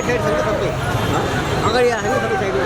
Side छ सबै अगाडि आएको सबै साइडमा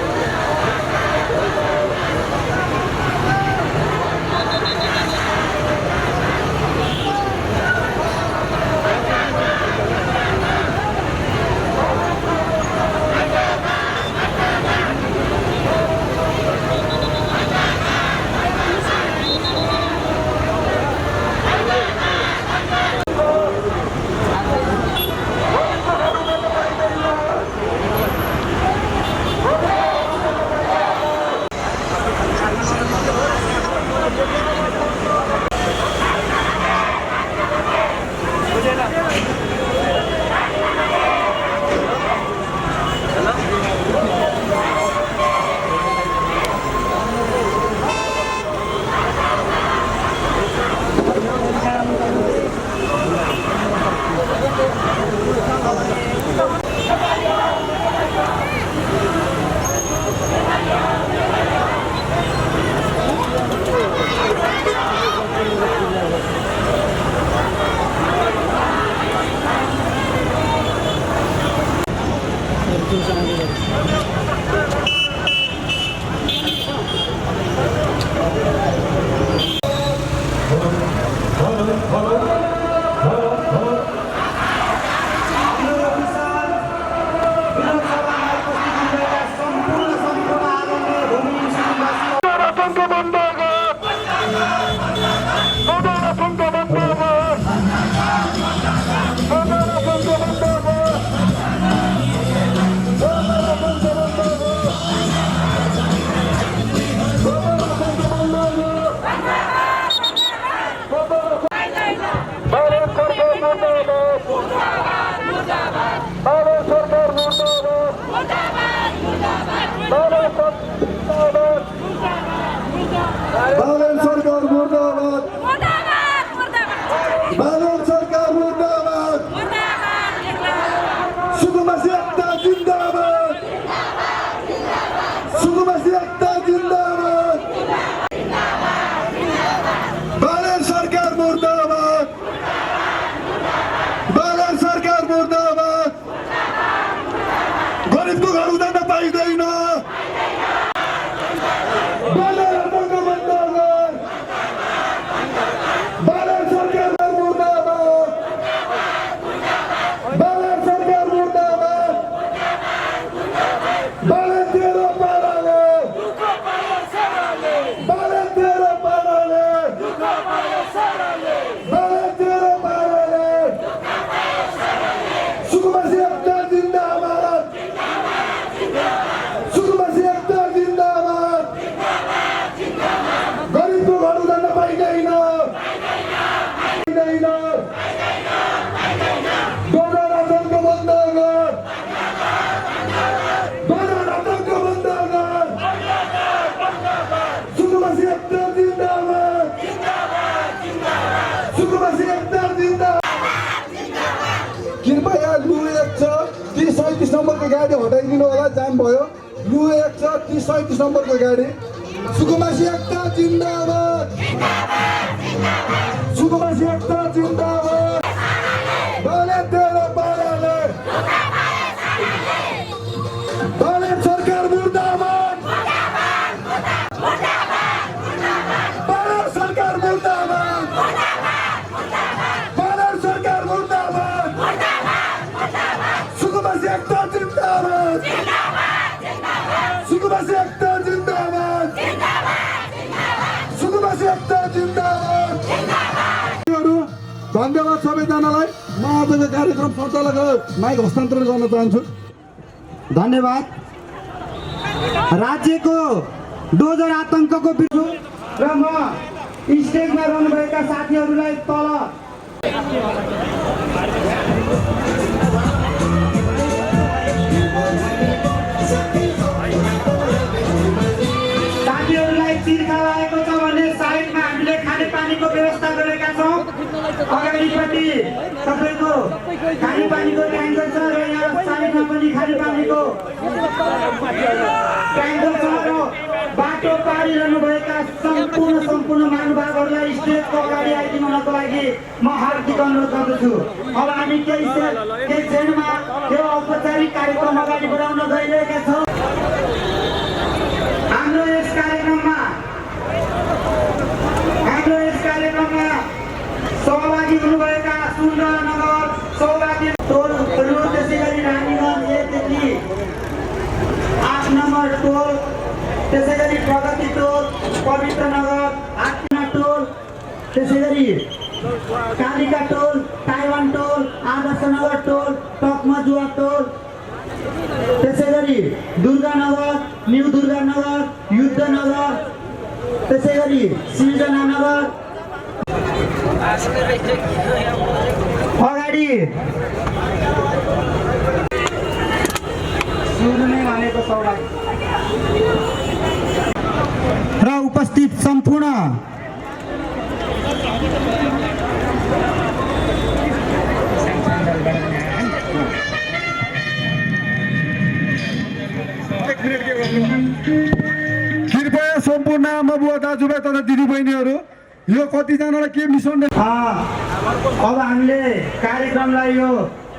नम्बरको गाडी हटाइदिनु होला जाम भयो लु 130-37 नम्बरको गाडी सुकुमासी एकता जिन्दाबाद सुकुमासी एकता जिन्दाबाद बाले तेरो पाराले बाले सरकार मुर्दाबाद बाले सरकार मुर्दाबाद बाले सरकार मुर्दाबाद सुकुमासी एकता जिन्दाबाद सुकुमासी एकता जिन्दाबाद सुकुमासी एकता जिन्दाबाद धन्यवाद सबैजनालाई म आजको कार्यक्रम सञ्चालक माइक हस्तान्तरण गर्न चाहन्छु धन्यवाद राज्यको डोजर आतंकको विरुद्ध र म स्टेजमा रहनुभएका साथीहरूलाई तल तिर्खा लागेको छ भने साइडमा हामीले खानेपानीको व्यवस्था गरेका छौँ अगाडिपट्टि तपाईँको खानेपानीको ट्याङ्कर छ र यहाँ साइडमा पनि खानेपानीको ट्याङ्कर छ र बाटो पारिरहनुभएका सम्पूर्ण महानुभावहरूलाई स्टेजको अगाडि आइदिनुको लागि म हार्दिक अनुरोध गर्दछु। अब हामी केही क्षणमा यो औपचारिक कार्यक्रम अगाडि बढाउन गइरहेका छौँ। हाम्रो यस कार्यक्रममा सहभागी हुनुभएका सुन्दरनगर सौभाग्य टोलहरू, त्यसै गरी रानीगञ्ज 1 देखि 8 नम्बर टोल, त्यसै गरी प्रगति टोल, पवित्रनगर, हात्तीना टोल, त्यसै गरी कालिका टोल, ताइवान टोल, आदर्शनगर टोल, टकमजुवा टोल, त्यसै गरी दुर्गानगर, न्यू दुर्गानगर, युद्धनगर, त्यसै गरी सिर्जनानगर अगाडि सुरु नै भनेको सौभाग्य र उपस्थित सम्पूर्ण कृपया सम्पूर्ण आमा बुवा दाजुभाइ तथा दिदीबहिनीहरू यो कतिजनालाई के मिसन अब हामीले कार्यक्रमलाई यो